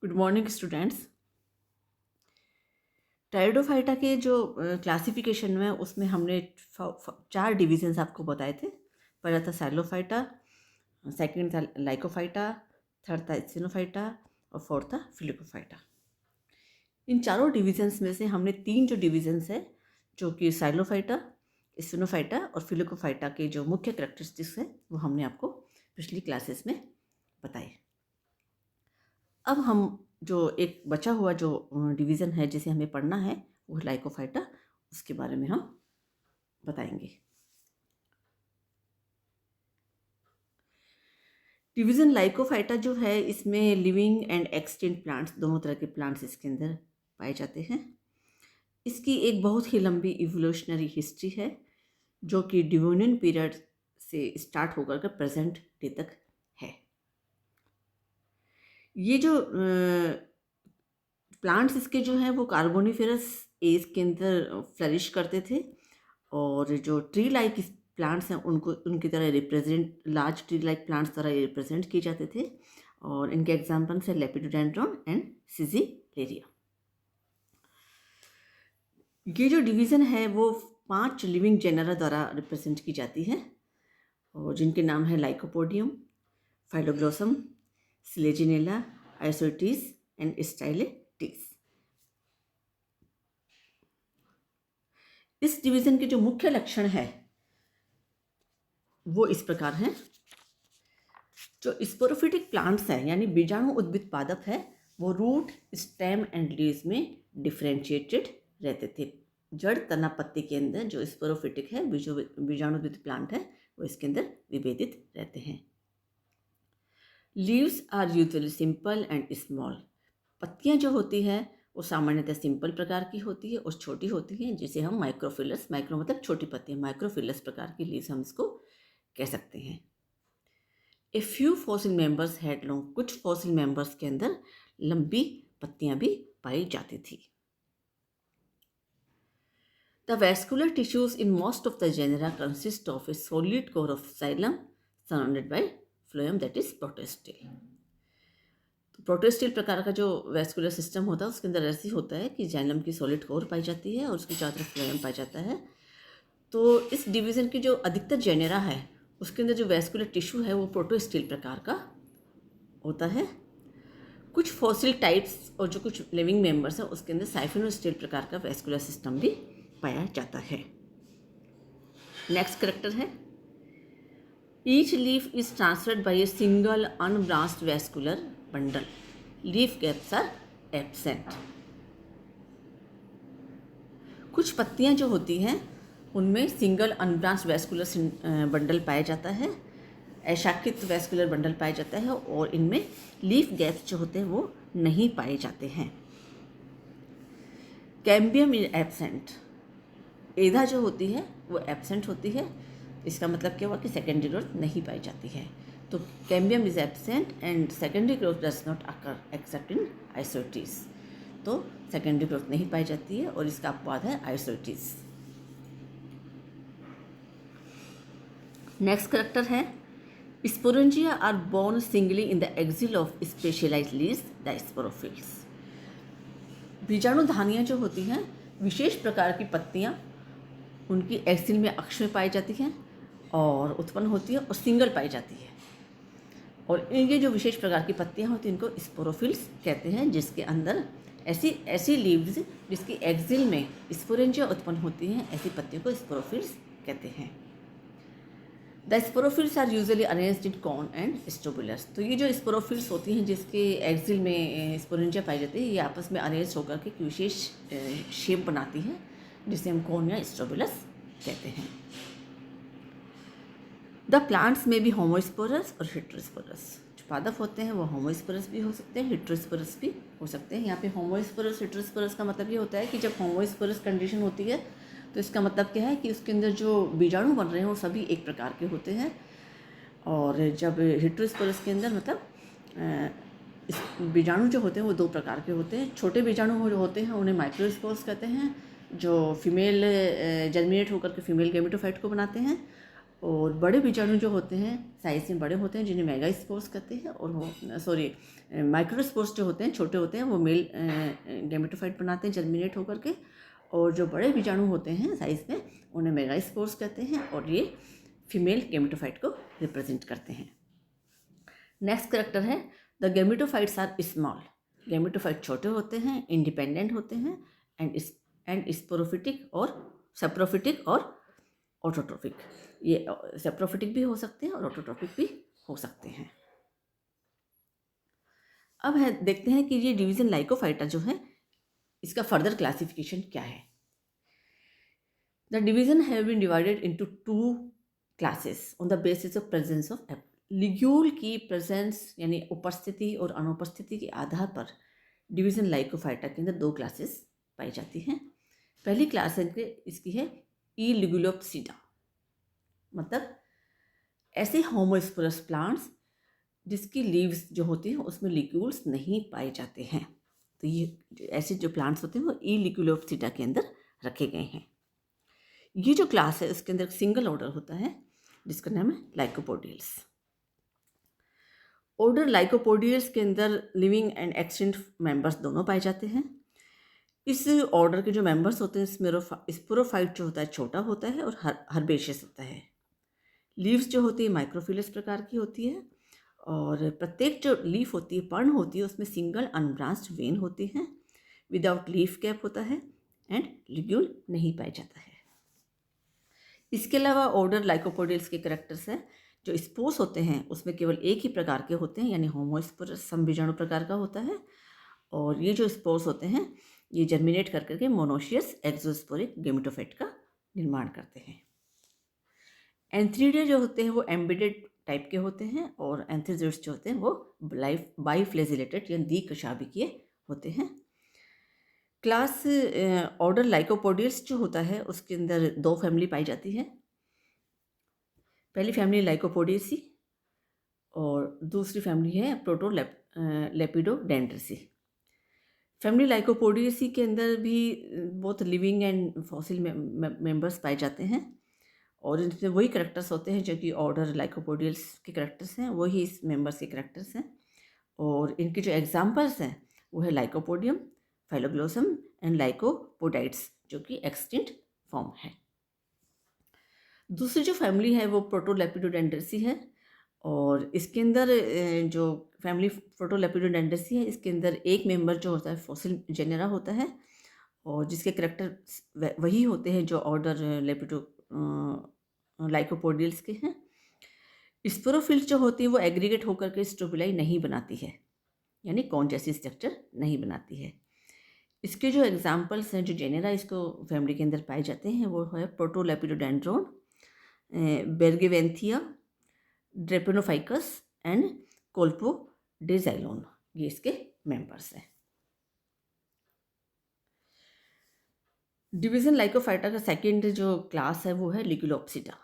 Good morning students. टायरोडोफाइटा के जो classification में उसमें हमने 4 डिविजन्स आपको बताए थे। पहला था साइलोफाइटा, सेकंड था लाइकोफाइटा, थर्ड था स्फिनोफाइटा और फोर्थ था फिलिकोफाइटा। इन चारों डिविजन्स में से हमने 3 जो डिविजन्स है, जो कि साइलोफाइटा, स्फिनोफाइटा और फिलिकोफाइटा के जो मुख्य कैरेक्टरिस्टिक्स है वो हमने आपको पिछली क्लासेस में बताए। अब हम जो एक बचा हुआ जो डिवीज़न है जिसे हमें पढ़ना है वो लाइकोफाइटा, उसके बारे में हम बताएंगे। डिवीज़न लाइकोफाइटा जो है, इसमें लिविंग एंड एक्सटिंक्ट प्लांट्स, दोनों तरह के प्लांट्स इसके अंदर पाए जाते हैं। इसकी एक बहुत ही लंबी इवोल्यूशनरी हिस्ट्री है जो कि डिवोनियन पीरियड से स्टार्ट होकर के प्रेजेंट डे तक है। ये जो प्लांट्स इसके जो हैं वो कार्बोनिफेरस एज के अंदर फ्लरिश करते थे, और जो ट्री लाइक प्लांट्स हैं उनको उनकी तरह represent, large tree like plants तरह रिप्रेजेंट किए जाते थे। और इनके एग्जाम्पल्स है लेपिडोडेंड्रॉन एंड सिजिलेरिया। ये जो डिवीज़न है वो 5 लिविंग जेनरा द्वारा रिप्रेजेंट की जाती है, और जिनके नाम है लाइकोपोडियम, फाइलोग्लोसम, सिलेजिनेला, आइसोटीज एंड स्टाइलेटीज। इस डिवीज़न के जो मुख्य लक्षण है वो इस प्रकार हैं। जो स्पोरोफिटिक प्लांट्स हैं यानी बीजाणु उद्भिद पादप है, वो रूट, स्टेम एंड लीव्स में डिफरेंशिएटेड रहते थे। जड़, तना, पत्ती के अंदर जो स्पोरोफिटिक है, बीजाणु उद्भिद प्लांट है, वो इसके अंदर विभेदित रहते हैं। Leaves are usually simple and small. पत्तियां जो होती है वो सामान्यतः सिंपल प्रकार की होती है और छोटी होती हैं, जिसे हम माइक्रोफिलस, माइक्रो मतलब छोटी पत्तियां, माइक्रोफिलस प्रकार की लीव्स हम इसको कह सकते हैं। A few fossil members had long, कुछ फॉसिल मेंबर्स के अंदर लंबी पत्तियां भी पाई जाती थी। The vascular tissues in most of the genera consist of a solid core of xylem surrounded by phloem, that is protostele. Protostele प्रकार का जो वैस्कुलर सिस्टम होता है उसके अंदर ऐसे होता है कि जाइलम की सॉलिड कोर पाई जाती है और उसके चारों तरफ फ्लोएम पाया जाता है। तो इस डिवीज़न की जो अधिकतर जेनेरा है उसके अंदर जो वैस्कुलर टिश्यू है वो प्रोटोस्टिल प्रकार का होता है। कुछ फॉसिल टाइप्स और जो कुछ लिविंग मेंबर्स हैं उसके अंदर साइफिनोस्टिल प्रकार का वैस्कुलर सिस्टम भी पाया जाता है। नेक्स्ट करेक्टर है, each leaf is transferred by a single unbranched vascular bundle, leaf gaps are absent. कुछ पत्तियां जो होती हैं उनमें सिंगल अनब्रांच्ड वैस्कुलर बंडल पाया जाता है, अशाखित वैस्कुलर बंडल पाया जाता है, और इनमें लीफ गैप्स जो होते हैं वो नहीं पाए जाते हैं। कैम्बियम इज एब्सेंट, एधा जो होती है वो एब्सेंट होती है। इसका मतलब क्या हुआ कि सेकेंडरी ग्रोथ नहीं पाई जाती है। तो cambium is absent and secondary growth does not occur except in Isoetes. तो सेकेंडरी ग्रोथ नहीं पाई जाती है और इसका अपवाद है आइसोटीज। नेक्स्ट करेक्टर है, sporangia are borne singly in the axil of specialised leaves, the sporophylls. बीजाणु धानियाँ जो होती हैं, विशेष प्रकार की पत्तियाँ उनकी एक्सिल में अक्ष में पाई जाती हैं और उत्पन्न होती है और सिंगल पाई जाती है। और ये जो विशेष प्रकार की पत्तियाँ होती हैं इनको स्पोरोफिल्स कहते हैं, जिसके अंदर ऐसी लीव्स जिसकी एक्सिल में स्पोरेंजिया उत्पन्न होती हैं, ऐसी पत्तियों को स्पोरोफिल्स कहते हैं। The sporophylls are usually arranged in cone and strobilus. तो ये जो स्पोरोफिल्स होती हैं जिसके एक्सिल में स्पोरेंजिया पाई जाती है, ये आपस में अरेंज होकर के एक विशेष शेप बनाती है जिसे हम कॉन या स्टोबुलस कहते हैं। द प्लांट्स में भी होमोस्पोरस और हेटेरोस्पोरस। जो पादप होते हैं वो होमोस्पोरस भी हो सकते हैं, हेटेरोस्पोरस भी हो सकते हैं। यहाँ पे होमोस्पोरस हेटेरोस्पोरस का मतलब ये होता है कि जब होमोस्पोरस कंडीशन होती है तो इसका मतलब क्या है कि उसके अंदर जो बीजाणु बन रहे हैं वो सभी एक प्रकार के होते हैं, और जब हेटेरोस्पोरस के अंदर मतलब बीजाणु जो होते हैं वो 2 प्रकार के होते हैं। छोटे बीजाणु जो होते हैं उन्हें माइक्रोस्पोर्स कहते हैं, जो फीमेल जर्मिनेट होकर के फीमेल गैमेटोफाइट को बनाते हैं, और बड़े बीजाणु जो होते हैं साइज में बड़े होते हैं, जिन्हें मेगा स्पोर्स कहते हैं, और वो माइक्रोस्पोर्स जो होते हैं छोटे होते हैं, वो मेल गैमेटोफाइट बनाते हैं जर्मिनेट होकर के। और जो बड़े बीजाणु होते हैं साइज में, उन्हें मेगा स्पोर्स कहते हैं, और ये फीमेल गैमेटोफाइट को रिप्रेजेंट करते हैं। नेक्स्ट करेक्टर है the gametophytes are small. Gametophyte छोटे होते हैं, इंडिपेंडेंट होते हैं, एंड स्पोरोफिटिक और सेप्रोफिटिक और ऑटोट्रोफिक। ये सेप्रोफिटिक भी हो सकते हैं और ऑटोट्रोफिक भी हो सकते हैं। अब है देखते हैं कि ये डिवीजन लाइकोफाइटा जो है, इसका फर्दर क्लासिफिकेशन क्या है। The division have been divided into 2 classes on the basis of presence of ligule की प्रेजेंस यानी उपस्थिति और अनुपस्थिति के आधार पर डिवीजन लाइकोफाइटा के अंदर 2 क्लासेस पाई जाती हैं। पहली क्लास इसकी है ई लिगुलोप्सिडा, मतलब ऐसे होमोस्पोरस प्लांट्स जिसकी लीव्स जो होती हैं उसमें लिग्यूल्स नहीं पाए जाते हैं। तो ये ऐसे जो प्लांट्स होते हैं वो ई लिगुलोप्सिडा के अंदर रखे गए हैं। ये जो क्लास है उसके अंदर सिंगल ऑर्डर होता है जिसका नाम है लाइकोपोडियल्स। ऑर्डर लाइकोपोडियल्स के अंदर लिविंग एंड एक्सटिंक्ट मेंबर्स दोनों पाए जाते हैं। इस ऑर्डर के जो मेंबर्स होते हैं, स्पोरोफाइट जो होता है छोटा होता है और हर्बेशियस होता है। लीव्स जो होती है माइक्रोफिलस प्रकार की होती है, और प्रत्येक जो लीफ होती है, पर्ण होती है, उसमें सिंगल अनब्रांच्ड वेन होती है, विदाउट लीफ कैप होता है, एंड लिग्यूल नहीं पाया जाता है। इसके अलावा ऑर्डर लाइकोपोडियल्स के कैरेक्टर्स हैं। जो स्पोर्स होते हैं उसमें केवल एक ही प्रकार के होते हैं, यानी होमोस्पोरस समबीजाणु प्रकार का होता है, और ये जो स्पोर्स होते हैं ये जर्मिनेट कर करके मोनोशियस एक्सोस्पोरिक गैमेटोफाइट का निर्माण करते हैं। एंथ्रीडे जो होते हैं वो एम्बेडेड टाइप के होते हैं, और एंथ्रीजोइड्स जो होते हैं वो बाइफ्लैजिलेटेड या द्विकशाभिकीय होते हैं। क्लास ऑर्डर लाइकोपोडियल्स जो होता है उसके अंदर 2 फैमिली पाई जाती है। पहली फैमिली लाइकोपोडियसी और दूसरी फैमिली है प्रोटोलेपिडोडेंड्रेसी। फैमिली लाइकोपोडियसी के अंदर भी बहुत लिविंग एंड फॉसिल मेंबर्स पाए जाते हैं, और इनमें वही करेक्टर्स होते हैं जो कि ऑर्डर लाइकोपोडियल्स के करेक्टर्स हैं, वही इस मेंबर्स के करेक्टर्स हैं। और इनके जो एग्जाम्पल्स हैं वो है लाइकोपोडियम, फाइलोग्लोसम एंड लाइकोपोडाइट्स, जो कि एक्सटिंक्ट फॉर्म है। दूसरी जो फैमिली है वो प्रोटोलेपिडोडेंड्रेसी है, और इसके अंदर जो फैमिली प्रोटोलेपिडोडेंड्रेसी है इसके अंदर एक मेंबर जो होता है फॉसिल जेनेरा होता है, और जिसके करेक्टर वही होते हैं जो ऑर्डर लाइकोपोडियल्स के हैं। स्पोरोफिल्स जो होती है वो एग्रीगेट होकर के स्ट्रोबिलाई नहीं बनाती है, यानी कॉन जैसी स्ट्रक्चर नहीं बनाती है। इसके जो एग्जाम्पल्स हैं, जो जेनेरा इसको फैमिली के अंदर पाए जाते हैं, वो है प्रोटोलेपिडोडेंड्रोन, बेर्गेवेंथिया, ड्रेपेनोफाइकस एंड कोल्पोडेजाइलोन, ये इसके मेंबर्स हैं। डिवीजन लाइकोफाइटा का सेकेंड जो क्लास है वो है लिगुलोप्सिडा।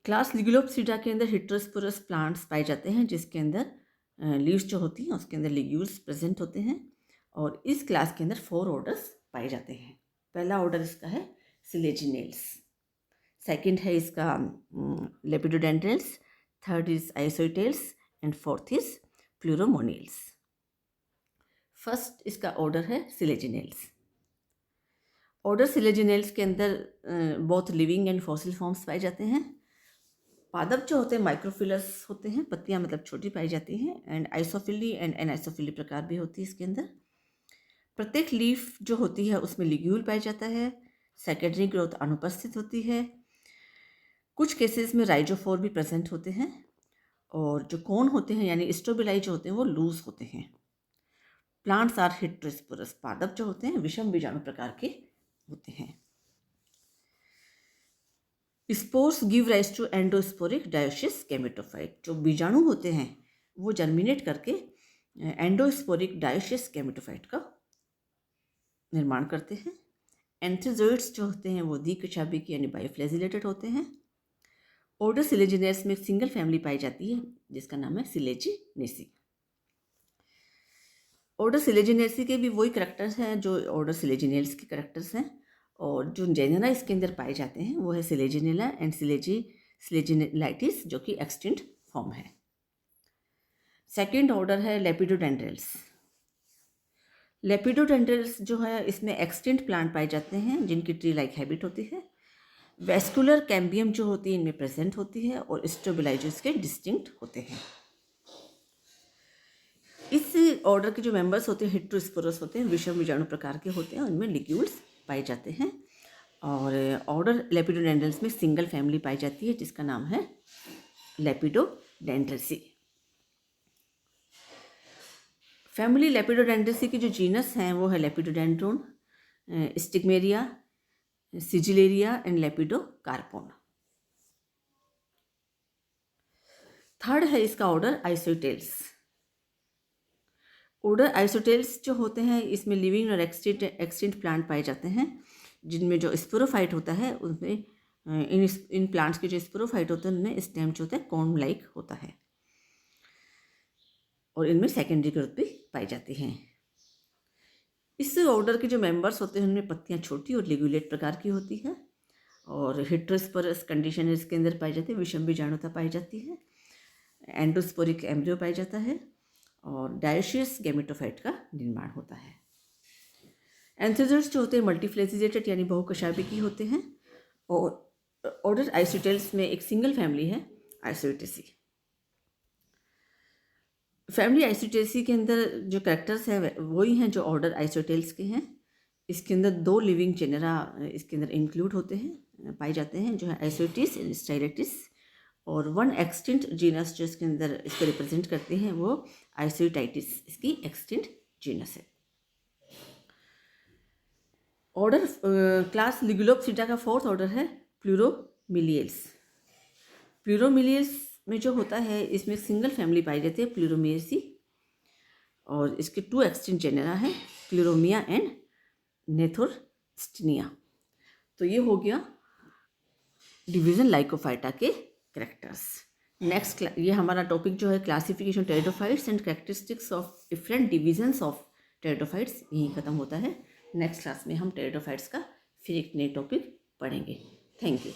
क्लास लिगुलोप्सिडा के अंदर हेटेरोस्पोरस प्लांट्स पाए जाते हैं, जिसके अंदर लीव्स जो होती हैं उसके अंदर लिग्यूल्स प्रेजेंट होते हैं, और इस क्लास के अंदर 4 ऑर्डर्स पाए जाते हैं। पहला ऑर्डर इसका है सिलेजिनेल्स, सेकंड है इसका Lepidodendrales, third is Isoetales, and fourth is Pleuromeiales. First इसका ऑर्डर है सिलेजिनेल्स। ऑर्डर सिलेजिनेल्स के अंदर बहुत लिविंग एंड फॉसिल फॉर्म्स पाए जाते हैं। पादप जो होते हैं माइक्रोफिलस होते हैं, पत्तियां मतलब छोटी पाई जाती हैं, एंड आइसोफिली एंड एनाइसोफिली प्रकार भी होती है इसके अंदर। प्रत्येक लीफ जो होती है उसमें लिग्यूल पाया जाता है, सेकेंडरी ग्रोथ अनुपस्थित होती है। कुछ केसेस में राइजोफोर भी प्रेजेंट होते हैं, और जो कोन होते हैं यानी स्ट्रोबिलाई जो होते हैं वो लूज होते हैं। प्लांट्स आर हेटेरोस्पोरस, पादप जो होते हैं विषम बीजाणु प्रकार के होते हैं। Spores give rise to endosporic dioecious gametophyte. जो बीजाणु होते हैं वो जर्मिनेट करके एंडोस्पोरिक डायोसिस गैमेटोफाइट का निर्माण करते हैं। एंथ्रोजोइड्स जो होते हैं वो द्विकशाभिक यानी बायोफ्लैजिलेटेड होते हैं। ऑर्डर सिलेजिनेल्स में एक सिंगल फैमिली पाई जाती है जिसका नाम है सिलेजिनेसी। ऑर्डर सिलेजिनेसी के भी वही करेक्टर्स हैं जो ऑर्डर सिलेजिनेल्स के करेक्टर्स हैं, और जो जेनेरा इसके अंदर पाए जाते हैं वो है सिलेजिनेला एंड सिलेजिनेलाइटिस, जो कि एक्सटिंक्ट फॉर्म है। सेकेंड ऑर्डर है लेपिडोडेंड्रल्स। लेपिडोडेंड्रल्स जो है इसमें एक्सटिंक्ट प्लांट पाए जाते हैं जिनकी ट्री लाइक हैबिट होती है। वेस्कुलर कैम्बियम जो होती है इनमें प्रेजेंट होती है और स्टेबलाइजर्स के डिस्टिंक्ट होते हैं। इस ऑर्डर के जो मेंबर्स होते हैं हेट्रोस्पोरस होते हैं, विषम बीजाणु प्रकार के होते हैं, उनमें लिग्यूल्स पाए जाते हैं। और ऑर्डर लेपिडोडेंड्रल्स में सिंगल फैमिली पाई जाती है जिसका नाम है लेपिडोडेंड्रेसी। फैमिली लेपिडोडेंड्रेसी की जो जीनस हैं वो है लेपिडोडेंड्रोन, स्टिग्मेरिया, सिजिलेरिया एंड लेपिडोकार्पोन। थर्ड है इसका ऑर्डर आइसोटेल्स। ऑर्डर आइसोटेल्स जो होते हैं इसमें लिविंग और एक्सटिंक्ट प्लांट पाए जाते हैं जिनमें जो स्पोरोफाइट होता है उसमें इन प्लांट्स के जो स्पोरोफाइट होते हैं उनमें स्टेम जो होता है कॉर्न लाइक होता है और इनमें सेकेंडरी ग्रोथ भी पाई जाती हैं। इस ऑर्डर के जो मेंबर्स होते हैं उनमें पत्तियां छोटी और लिग्यूलेट प्रकार की होती है और हेट्रोस्पोरस कंडीशन इसके अंदर पाई जाती है, विषम बीजाणुता पाई जाती है, एंडोस्पोरिक एम्ब्रियो पाया जाता है और डायोशियस गैमेटोफाइट का निर्माण होता है। एंथोजोइड्स जो होते हैं मल्टीफ्लेजिलेटेड यानी बहुकशाभिकी होते हैं और ऑर्डर आइसोटेल्स में एक सिंगल फैमिली है आइसोटेसी। फैमिली आइसोटेसी के अंदर जो कैरेक्टर्स हैं वही हैं जो ऑर्डर आइसोटेल्स के हैं। इसके अंदर 2 लिविंग जेनेरा इसके अंदर इंक्लूड होते हैं, पाए जाते हैं, जो है आइसोटिस एंड स्टाइलेटिस, और 1 एक्सटिंक्ट जीनस जो इसके अंदर इसको रिप्रेजेंट करते हैं वो आइसोटाइटिस इसकी एक्सटिंक्ट जीनस है। ऑर्डर क्लास लिगुलोप्सिटा का 4th ऑर्डर है प्लूरोमिलियल्स। प्लूरोमिलियल्स में जो होता है इसमें सिंगल फैमिली पाई जाती है प्लूरोमियसी और इसके 2 एक्सटिंक्ट जेनेरा है प्लूरोमिया एंड नेथोर्स्टिनिया। तो ये हो गया डिवीजन लाइकोफाइटा के कैरेक्टर्स। नेक्स्ट ये हमारा टॉपिक जो है classification pteridophytes and characteristics of different divisions of pteridophytes, यही खत्म होता है। नेक्स्ट क्लास में हम टेरिडोफाइट्स का फिर एक नए टॉपिक पढ़ेंगे। Thank you.